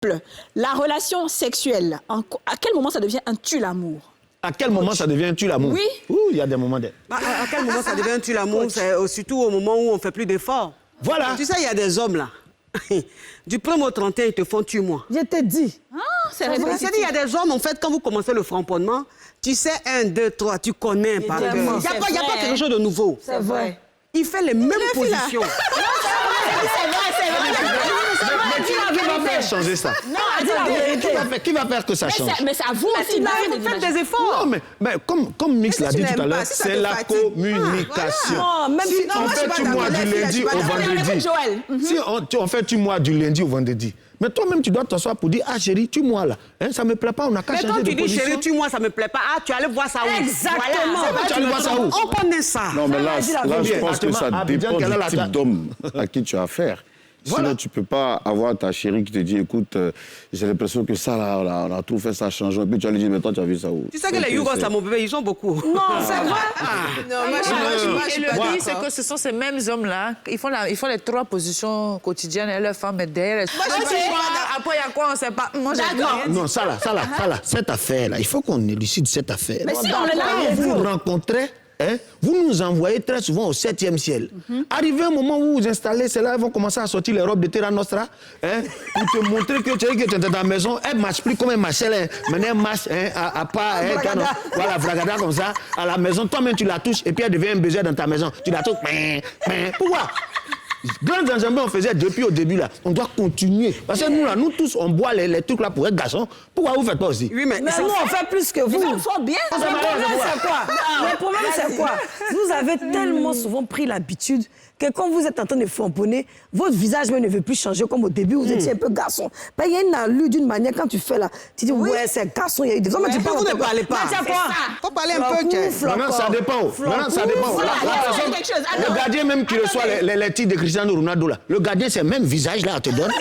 La relation sexuelle, à quel moment ça devient un tue-l'amour? À quel moment ça devient un tue-l'amour? Oui. Ouh, il y a des moments de... À quel moment ça devient un tue-l'amour? C'est surtout au moment où on ne fait plus d'efforts. Voilà. Tu sais, il y a des hommes là. Du 1er au 31, ils te font tue-moi. Je t'ai dit. Ah, c'est répétitif. Il y a des hommes, en fait, quand vous commencez le framponnement, tu sais, 1, 2, 3, tu connais par cœur. Il n'y a pas quelque chose de nouveau. C'est vrai. Il fait les mêmes positions. Mais qui va faire changer ça? Non, dis la vérité. Qui va faire que ça change? Mais c'est à vous aussi. Faites des efforts. Non, mais comme Mix l'a dit tout à l'heure, si ça c'est te la fatigue. communication. Non, même Si on fait tue-moi du lundi au vendredi, si on fait tue-moi du lundi au vendredi, mais toi-même, tu dois t'asseoir pour dire, ah chérie, tue-moi là. Hein, ça me plaît pas, on n'a qu'à Mais changer quand de tu dis position. chérie, tue-moi, ça me plaît pas. Ah, tu allais voir ça où? Exactement. Voilà. Tu allais voir ça où? On connaît ça. Non, mais là, je pense que ça Abidjan, dépend quelle est la du type date? d'homme à qui tu as affaire. Voilà. Sinon, tu ne peux pas avoir ta chérie qui te dit, écoute, j'ai l'impression que ça, là, on a trop fait ça changeant. Et puis tu vas lui dire, mais toi, tu as vu ça où? Tu sais que les Yougos, là, mon bébé, ils ont beaucoup. Non, c'est vrai. Non, moi, je le dis, c'est que ce sont ces mêmes hommes-là. Ils font les 3 positions quotidiennes et leur femme est derrière. Après, il y a quoi? On ne sait pas. Moi, Non, ça là, cette affaire-là, il faut qu'on élucide cette affaire. Mais si on est là, Quand vous rencontrez, hein, vous nous envoyez très souvent au 7e ciel. Arrivé un moment où vous vous installez, c'est là qu'ils vont commencer à sortir les robes de Terra Nostra, hein, pour te montrer que tu es dans ta maison. Elle ne marche plus comme elle marchait, maintenant elle marche à pas, voilà, vragada comme ça, à la maison. Toi-même, tu la touches et puis elle devient un baiser dans ta maison. Tu la touches, pourquoi? Grand enjambé, on faisait depuis au début là. On doit continuer. Parce que nous là, nous tous, on boit les trucs là pour être garçons. Pourquoi vous ne faites pas aussi? Oui, mais Mais nous, on fait plus que vous. Ils font bien. Le problème, c'est quoi? Le problème, c'est quoi? Vous avez tellement souvent pris l'habitude que quand vous êtes en train de framponner, votre visage même ne veut plus changer comme au début, vous étiez un peu garçon. Ben, il y a une allure d'une manière, quand tu fais là, tu dis, ouais, c'est garçon, il y a eu des hommes, mais tu vous ne parlez pas. Il faut parler un peu. Maintenant, ça dépend. Maintenant, ça dépend. La personne, le gardien même qui reçoit les titres de Cristiano Ronaldo là, le gardien, c'est le même visage là, on te donne.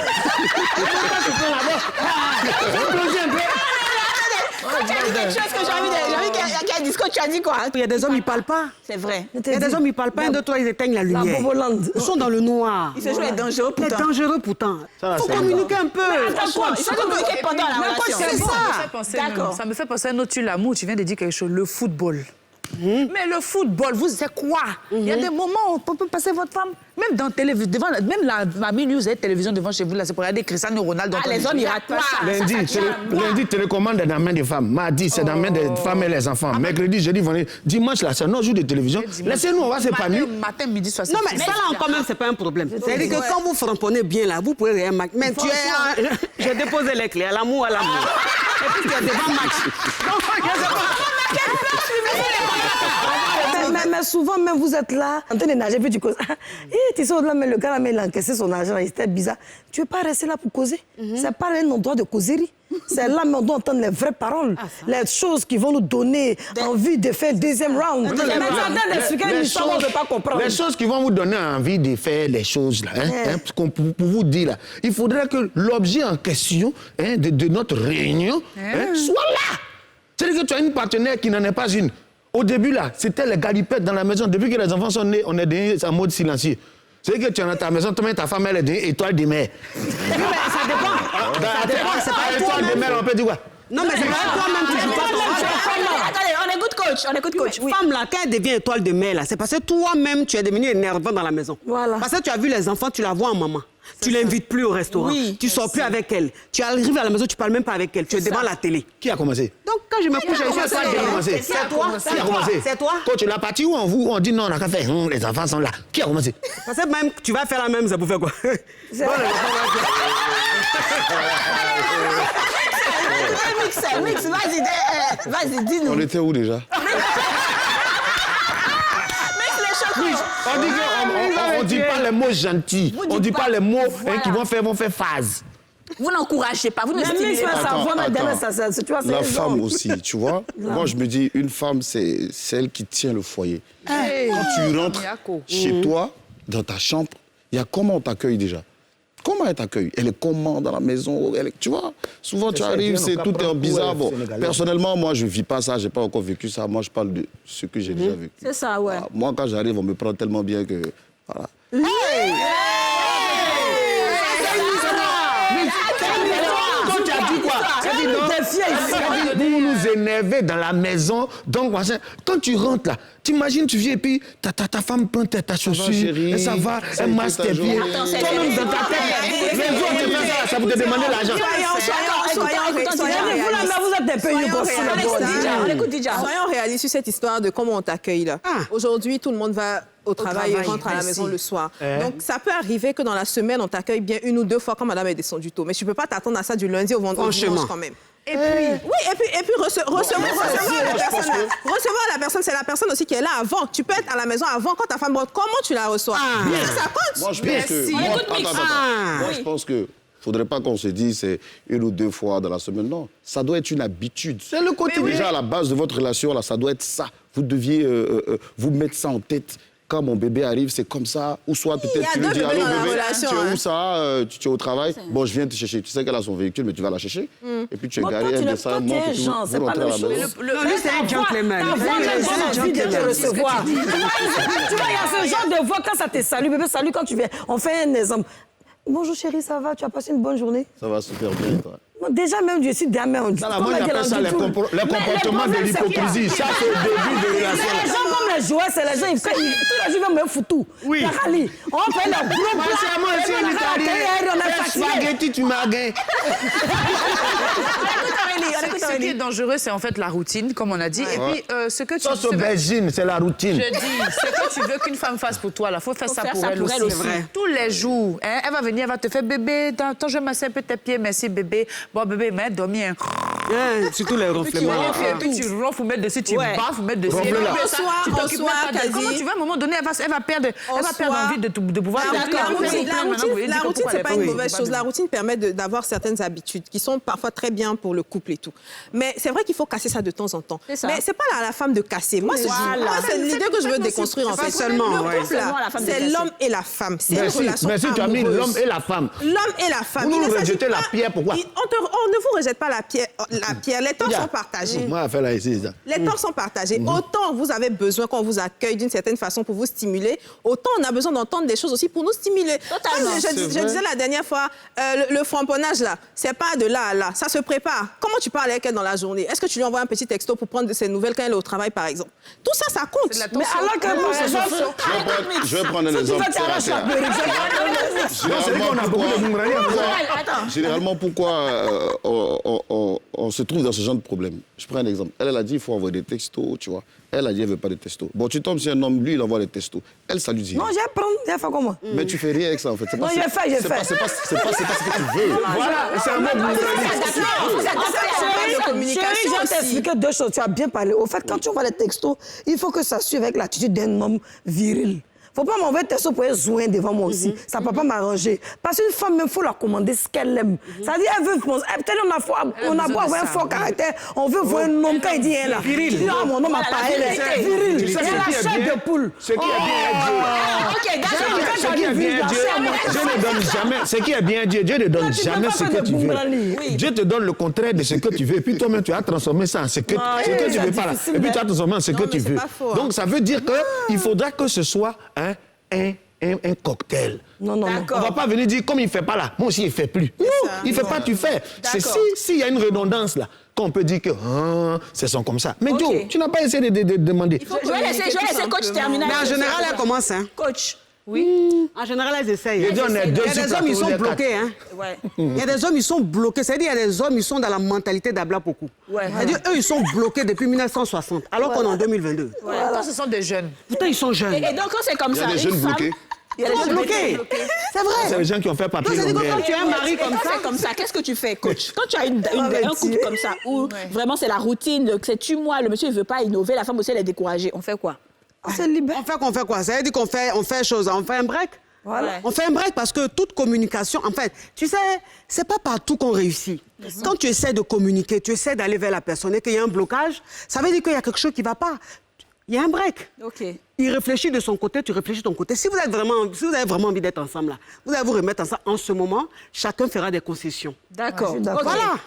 Tu as dit quelque chose que j'ai envie qu'il y a un discours, tu as dit quoi? Il y a des hommes, ils ne parlent pas. C'est vrai. Il y a des hommes, ils ne parlent pas. 1, 2, 3, ils éteignent la lumière. Bobolande. Ils sont dans le noir. Ils se jouent les dangereux C'est pourtant. dangereux pourtant. Ça, Il faut c'est communiquer un peu. Franchement, il faut communiquer pendant la relation. c'est ça. D'accord. Ça me fait penser à un autre tue-l'amour. Tu viens de dire quelque chose, le football. Mais le football, vous, c'est quoi? Il y a des moments où on peut passer votre femme, même dans télévision, devant, même la minute, vous avez télévision devant chez vous, là, c'est pour regarder Cristiano Ronaldo. Ah, les hommes, ils ratent pas ça. Lundi, télécommande dans la main des femmes. Mardi, c'est dans la main des femmes et les enfants. Mercredi, jeudi, vendredi. Dimanche, là, c'est nos jours de télévision. Laissez-nous, on va s'épanouir. Matin, midi, soir. Non, mais ça, là, quand même, c'est pas un problème. C'est-à-dire que quand vous framponnez bien, là, vous pouvez rien match. Mais tu es... J'ai déposé les clés à l'amour, à l'amour. Et puis, tu es devant match. Donc, je sais pas. Mais souvent, même vous êtes là, en train de nager, puis tu causes. Tu sais, là, mais le gars, là, mais il a encaissé son argent, c'était bizarre. Tu ne veux pas rester là pour causer. C'est pas un endroit de causerie. C'est là, mais on doit entendre les vraies paroles, les choses qui vont nous donner envie de faire le deuxième round. Mais tu es en train d'expliquer une histoire qu'on ne peut pas comprendre. Les choses qui vont vous donner envie de faire les choses, là, pour vous dire, là, il faudrait que l'objet en question de notre réunion soit là. C'est-à-dire que tu as une partenaire qui n'en est pas une. Au début, là, c'était les galipettes dans la maison. Depuis que les enfants sont nés, on est devenu en mode silencieux. C'est-à-dire que tu es dans ta maison, toi-même, ta femme, elle est devenue étoile de mer. Oui, mais ça dépend. Ça dépend, c'est pas étoile de mer, on peut dire quoi? Non, mais c'est pas toi-même qui joues pas ton... Attendez, on écoute coach. Oui. Femme, là, quand elle devient étoile de mer, là, c'est parce que toi-même, tu es devenu énervant dans la maison. Voilà. Parce que tu as vu les enfants, tu la vois en maman. Tu l'invites plus au restaurant. Oui, tu sors plus avec elle. Tu arrives à la maison, tu parles même pas avec elle. Tu es devant la télé. Qui a commencé? Donc, quand je me couche, je suis Qui a commencé? C'est toi. Qui a commencé? C'est toi. Quand tu l'as parti où on dit non, on n'a qu'à faire. Les enfants sont là. Qui a commencé? Parce que même, tu vas faire la même, ça pour faire quoi? Mix, vas-y, dis-nous. On était où déjà? On dit qu'on ne dit pas les mots gentils. On ne dit pas les mots qui vont faire phase. Vous n'encouragez pas, vous ne stimulez pas. La femme aussi, tu vois. Moi, je me dis, une femme, c'est celle qui tient le foyer. Quand tu rentres chez toi, dans ta chambre, il y a comment on t'accueille déjà? Comment elle t'accueille? Elle est comment dans la maison? Tu vois, souvent tu arrives, tout est bizarre. Bon, personnellement, moi, je ne vis pas ça, je n'ai pas encore vécu ça. Moi, je parle de ce que j'ai déjà vécu. C'est ça, ouais. Voilà. Moi, quand j'arrive, on me prend tellement bien que... Voilà. Vous nous énervez dans la maison. Donc, quand tu rentres là, t'imagines, tu viens et puis ta femme prend ta chaussure, et ça va, elle masse tes pieds. Toi-même dans ta tête, mais vous, on te fait ça, ça vous te demande l'argent. Vous êtes des pays On écoute Didja. Soyons réalistes sur cette histoire de comment on t'accueille là. Aujourd'hui, tout le monde va au travail et rentre à la maison le soir. Donc, ça peut arriver que dans la semaine, on t'accueille bien 1 ou 2 fois quand madame est descendue tôt. Mais tu ne peux pas t'attendre à ça du lundi au vendredi quand même. Et puis recevoir la personne, c'est la personne aussi qui est là avant. Tu peux être à la maison avant quand ta femme rentre. Comment tu la reçois? Ça compte. Moi, je pense que faudrait pas qu'on se dise c'est 1 ou 2 fois dans la semaine. Non, ça doit être une habitude. C'est le quotidien. Déjà, à la base de votre relation, là, ça doit être ça. Vous deviez vous mettre ça en tête. Quand mon bébé arrive, c'est comme ça. Ou soit peut-être tu lui dis, allô bébé, tu es où ça? Tu es au travail? Bon, je viens te chercher. Tu sais qu'elle a son véhicule, mais tu vas la chercher. Et puis tu es garé, elle descend, monte et tout. Vous rentrez à la maison. Lui, c'est un gentleman. Tu vois, il y a ce genre de voix quand ça te salue. Bébé, salut quand tu viens. On fait un exemple. Bonjour chérie, ça va? Tu as passé une bonne journée? Ça va super bien, toi. Déjà, même, je suis jamais on dit. Moi, j'appelle ça le comportement de l'hypocrisie. Ça, c'est le début de relation. Les gens comme les joueurs, c'est les gens, tous les jours, même foutu. Oui. On fait le gros Moi, c'est un Italien. Spaghetti, tu m'as gagné. Ce qui est dangereux, c'est en fait la routine, comme on a dit. Et puis, ce que tu... Sauce aubergine, c'est la routine. Je dis, ce que tu veux qu'une femme fasse pour toi, il faut faire ça pour elle aussi. Vrai. Tous les jours. Hein, elle va venir, elle va te faire bébé. Attends, je masse un peu tes pieds, merci bébé. Bon, bébé, mais dormir. Surtout les ronflements. Et puis tu ronfles, faut mettre dessus, tu baffes, faut mettre dessus. Tu t'occupes pas de Comment tu vas, à un moment donné, elle va perdre envie de pouvoir... La routine, c'est pas une mauvaise chose. La routine permet d'avoir certaines habitudes qui sont parfois très bien pour le couple et tout. Mais c'est vrai qu'il faut casser ça de temps en temps. Mais c'est pas à la femme de casser. Moi, c'est l'idée que je veux déconstruire en fait. Le couple, c'est l'homme et la femme. C'est une relation amoureuse. Merci, tu as mis l'homme et la femme. L'homme et la femme. Vous nous rejetez la pierre, pourquoi? On ne vous rejette pas la pierre. Les torts sont partagés. Moi, à faire là ici, ça. Les torts sont partagés. Autant vous avez besoin qu'on vous accueille d'une certaine façon pour vous stimuler, autant on a besoin d'entendre des choses aussi pour nous stimuler. Je disais la dernière fois, le framponnage là, c'est pas de là à là, ça se prépare. Comment tu parles avec elle dans la journée? Est-ce que tu lui envoies un petit texto pour prendre de ses nouvelles quand elle est au travail, par exemple? Tout ça, ça compte. Mais alors que Je vais prendre un exemple. Généralement, pourquoi on se trouve dans ce genre de problème? Je prends un exemple. Elle a dit il faut envoyer des textos, tu vois. Elle a dit elle ne veut pas de textos. Bon, tu tombes sur un homme, lui, il envoie des textos. Elle, ça lui dit. Non, je vais prendre, je vais faire comment? Mais tu fais rien avec ça, en fait. Non, je vais faire. C'est pas ce que tu veux. Voilà, c'est un mot Chérie, je vais t'expliquer 2 choses. Tu as bien parlé. Au fait, quand tu envoies les textos, il faut que ça suive avec l'attitude d'un homme viril. Faut pas m'envoyer tes textos pour être joint devant moi aussi. Ça peut pas m'arranger. Parce qu'une femme, il faut la commander ce qu'elle aime. Ça dit, elle veut... Peut-être on a beau avoir un fort caractère, on veut voir un homme quand il dit elle là. Viril. Non, mon homme a parlé. Viril. C'est la chair de poule. Ce qui est bien Dieu, Dieu ne donne jamais. Ce qui est bien Dieu, Dieu ne donne jamais ce que tu veux. Dieu te donne le contraire de ce que tu veux. Et puis toi-même, tu as transformé ça en ce que tu veux pas là. Et puis tu as transformé en ce que tu veux. Donc ça veut dire qu'il faudra que ce soit un cocktail. Non. On ne va pas venir dire, comme il ne fait pas là, moi aussi, il ne fait plus. Non, il ne fait pas, tu fais. C'est s'il y a une redondance là, qu'on peut dire que c'est son comme ça. Mais Joe, tu n'as pas essayé de demander. Je vais laisser coach terminer. Mais en général, elle commence, hein. Coach. Oui. En général, elles essayent. Il y a des hommes, ils sont bloqués. Hein. Ouais. Il y a des hommes, ils sont bloqués. C'est-à-dire, il y a des hommes, ils sont dans la mentalité d'Abla Pokou. Ouais. C'est-à-dire, eux, ils sont bloqués depuis 1960, alors qu'on est en 2022. Ouais. Pourtant, ce sont des jeunes. Pourtant, ils sont jeunes. Et donc, quand c'est comme ça, il y a des jeunes bloqués. Il y a des jeunes bloqués. C'est vrai. C'est les gens qui ont fait papier. C'est-à-dire que quand tu as un mari comme ça, qu'est-ce que tu fais, coach? Quand tu as un couple comme ça, où vraiment c'est la routine, c'est tu-moi, le monsieur ne veut pas innover, la femme aussi, elle est découragée, on fait quoi? On fait quoi? Ça veut dire qu'on fait chose, on fait un break. Voilà. On fait un break parce que toute communication, en fait, tu sais, c'est pas partout qu'on réussit. Quand tu essaies de communiquer, tu essaies d'aller vers la personne et qu'il y a un blocage, ça veut dire qu'il y a quelque chose qui ne va pas. Il y a un break. Okay. Il réfléchit de son côté, tu réfléchis de ton côté. Si vous avez vraiment envie d'être ensemble, là, vous allez vous remettre ensemble en ce moment, chacun fera des concessions. D'accord. Voilà.